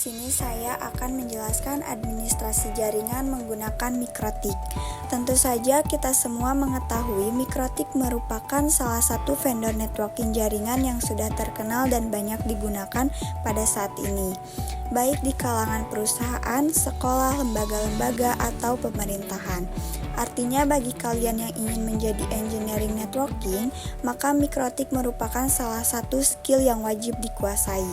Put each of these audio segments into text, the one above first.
sini saya akan menjelaskan administrasi jaringan menggunakan MikroTik. Tentu saja kita semua mengetahui MikroTik merupakan salah satu vendor networking jaringan yang sudah terkenal dan banyak digunakan pada saat ini, baik di kalangan perusahaan, sekolah, lembaga-lembaga, atau pemerintahan. Artinya bagi kalian yang ingin menjadi engineering networking, maka MikroTik merupakan salah satu skill yang wajib dikuasai.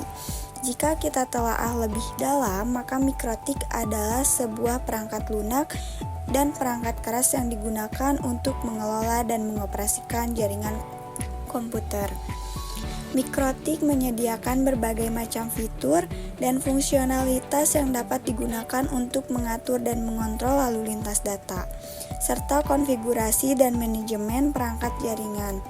Jika kita telaah lebih dalam, maka MikroTik adalah sebuah perangkat lunak dan perangkat keras yang digunakan untuk mengelola dan mengoperasikan jaringan komputer. MikroTik menyediakan berbagai macam fitur dan fungsionalitas yang dapat digunakan untuk mengatur dan mengontrol lalu lintas data, serta konfigurasi dan manajemen perangkat jaringan.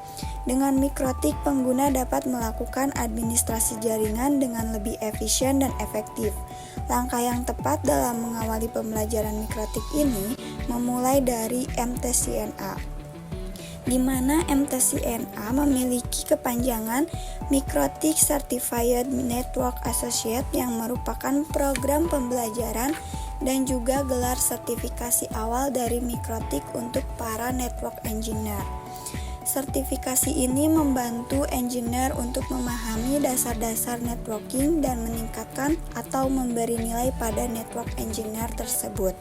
Dengan MikroTik, pengguna dapat melakukan administrasi jaringan dengan lebih efisien dan efektif. Langkah yang tepat dalam mengawali pembelajaran MikroTik ini memulai dari MTCNA, di mana MTCNA memiliki kepanjangan MikroTik Certified Network Associate yang merupakan program pembelajaran dan juga gelar sertifikasi awal dari MikroTik untuk para network engineer. Sertifikasi ini membantu engineer untuk memahami dasar-dasar networking dan meningkatkan atau memberi nilai pada network engineer tersebut.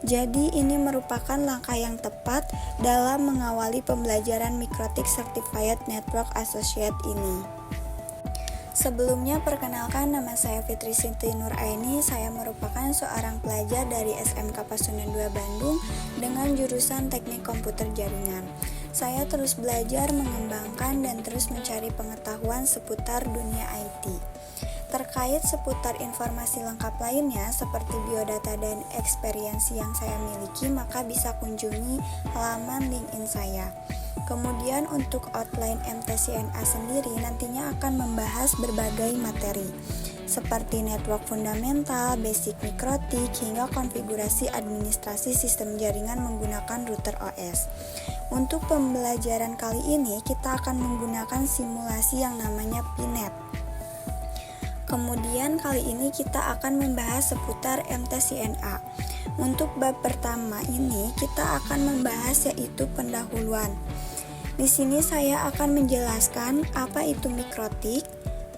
Jadi ini merupakan langkah yang tepat dalam mengawali pembelajaran MikroTik Certified Network Associate ini. Sebelumnya, perkenalkan, nama saya Fitri Sinti Nuraini. Saya merupakan seorang pelajar dari SMK Pasundan 2 Bandung dengan jurusan Teknik Komputer Jaringan. Saya terus belajar, mengembangkan, dan terus mencari pengetahuan seputar dunia IT. Terkait seputar informasi lengkap lainnya seperti biodata dan eksperiensi yang saya miliki, maka bisa kunjungi halaman LinkedIn saya. Kemudian untuk outline MTCNA sendiri nantinya akan membahas berbagai materi seperti network fundamental, basic MikroTik, hingga konfigurasi administrasi sistem jaringan menggunakan router OS. Untuk pembelajaran kali ini kita akan menggunakan simulasi yang namanya PNET. Kemudian kali ini kita akan membahas seputar MTCNA. Untuk bab pertama ini kita akan membahas yaitu pendahuluan. Di sini saya akan menjelaskan apa itu MikroTik,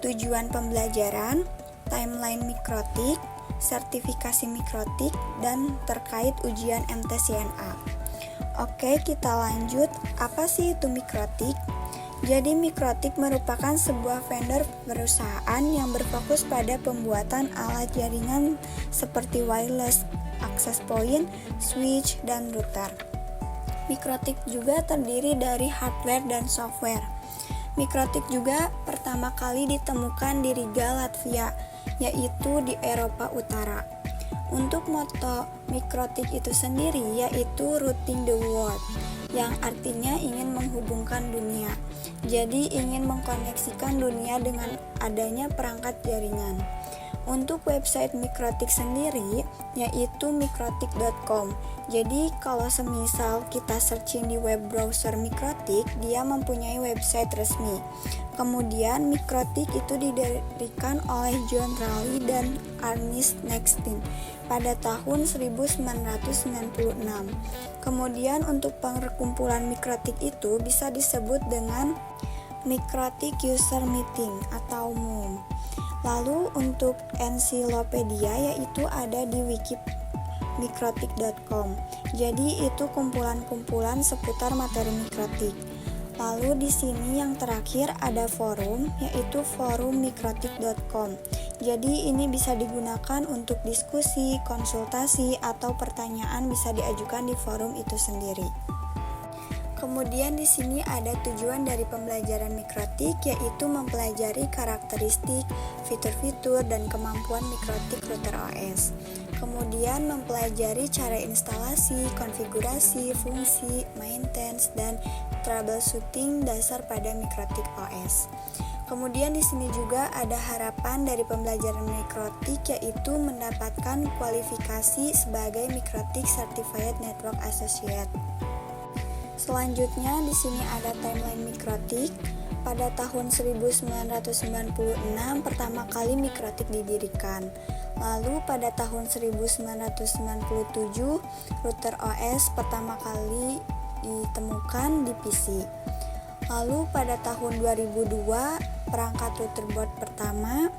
tujuan pembelajaran, timeline MikroTik, sertifikasi MikroTik, dan terkait ujian MTCNA. Oke, kita lanjut. Apa sih itu MikroTik? Jadi MikroTik merupakan sebuah vendor perusahaan yang berfokus pada pembuatan alat jaringan seperti wireless, access point, switch, dan router. MikroTik juga terdiri dari hardware dan software. MikroTik juga pertama kali ditemukan di Riga, Latvia, yaitu di Eropa Utara. Untuk moto MikroTik itu sendiri yaitu Routing the World, yang artinya ingin menghubungkan dunia. Jadi ingin mengkoneksikan dunia dengan adanya perangkat jaringan. Untuk website MikroTik sendiri yaitu mikrotik.com. Jadi kalau semisal kita searching di web browser MikroTik, dia mempunyai website resmi. Kemudian MikroTik itu didirikan oleh John Raleigh dan Ernest Nextin pada tahun 1996. Kemudian untuk perkumpulan MikroTik itu bisa disebut dengan MikroTik User Meeting atau MUM. Lalu untuk ensiklopedia yaitu ada di mikrotik.com. Jadi itu kumpulan-kumpulan seputar materi MikroTik. Lalu di sini yang terakhir ada forum yaitu forum mikrotik.com. Jadi ini bisa digunakan untuk diskusi, konsultasi, atau pertanyaan bisa diajukan di forum itu sendiri. Kemudian di sini ada tujuan dari pembelajaran MikroTik yaitu mempelajari karakteristik, fitur-fitur, dan kemampuan MikroTik router OS. Kemudian mempelajari cara instalasi, konfigurasi, fungsi, maintenance, dan troubleshooting dasar pada MikroTik OS. Kemudian di sini juga ada harapan dari pembelajaran MikroTik yaitu mendapatkan kualifikasi sebagai MikroTik Certified Network Associate. Selanjutnya di sini ada timeline MikroTik. Pada tahun 1996 pertama kali Mikrotik didirikan. Lalu pada tahun 1997 router OS pertama kali ditemukan di PC. Lalu pada tahun 2002 perangkat router board pertama.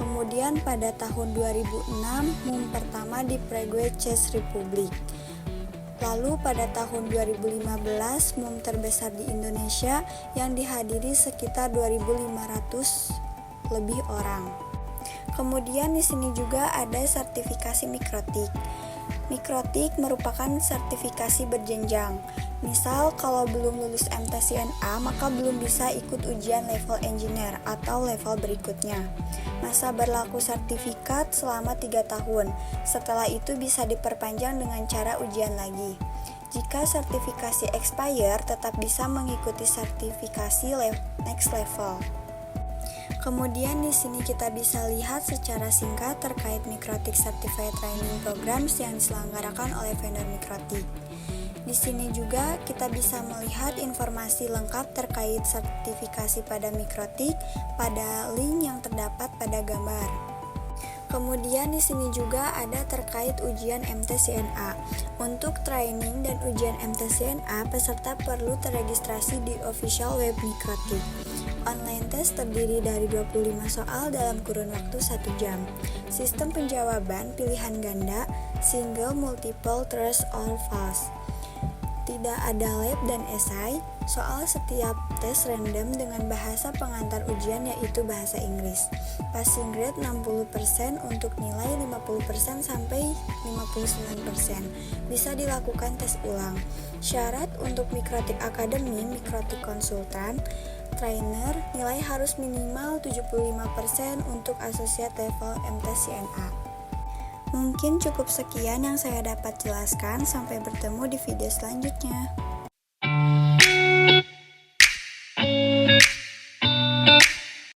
Kemudian pada tahun 2006 MUM pertama di Prague Czech Republic. Lalu pada tahun 2015 MUM terbesar di Indonesia yang dihadiri sekitar 2.500 lebih orang. Kemudian di sini juga ada sertifikasi Mikrotik. Mikrotik merupakan sertifikasi berjenjang. Misal kalau belum lulus MTCNA maka belum bisa ikut ujian level engineer atau level berikutnya. Masa berlaku sertifikat selama 3 tahun. Setelah itu bisa diperpanjang dengan cara ujian lagi. Jika sertifikasi expire, tetap bisa mengikuti sertifikasi next level. Kemudian di sini kita bisa lihat secara singkat terkait Mikrotik Certified Training Programs yang diselenggarakan oleh vendor Mikrotik. Di sini juga kita bisa melihat informasi lengkap terkait sertifikasi pada Mikrotik pada link yang terdapat pada gambar. Kemudian di sini juga ada terkait ujian MTCNA. Untuk training dan ujian MTCNA, peserta perlu terregistrasi di official web Mikrotik. Online test terdiri dari 25 soal dalam kurun waktu 1 jam. Sistem penjawaban pilihan ganda, single, multiple, choice, or false. Tidak ada lab dan esai. Soal setiap tes random dengan bahasa pengantar ujian yaitu bahasa Inggris. Passing grade 60% untuk nilai 50% sampai 59%. Bisa dilakukan tes ulang. Syarat untuk Mikrotik Academy, Mikrotik Konsultan, Trainer, nilai harus minimal 75% untuk asosiat level MTCNA. Mungkin cukup sekian yang saya dapat jelaskan. Sampai bertemu di video selanjutnya.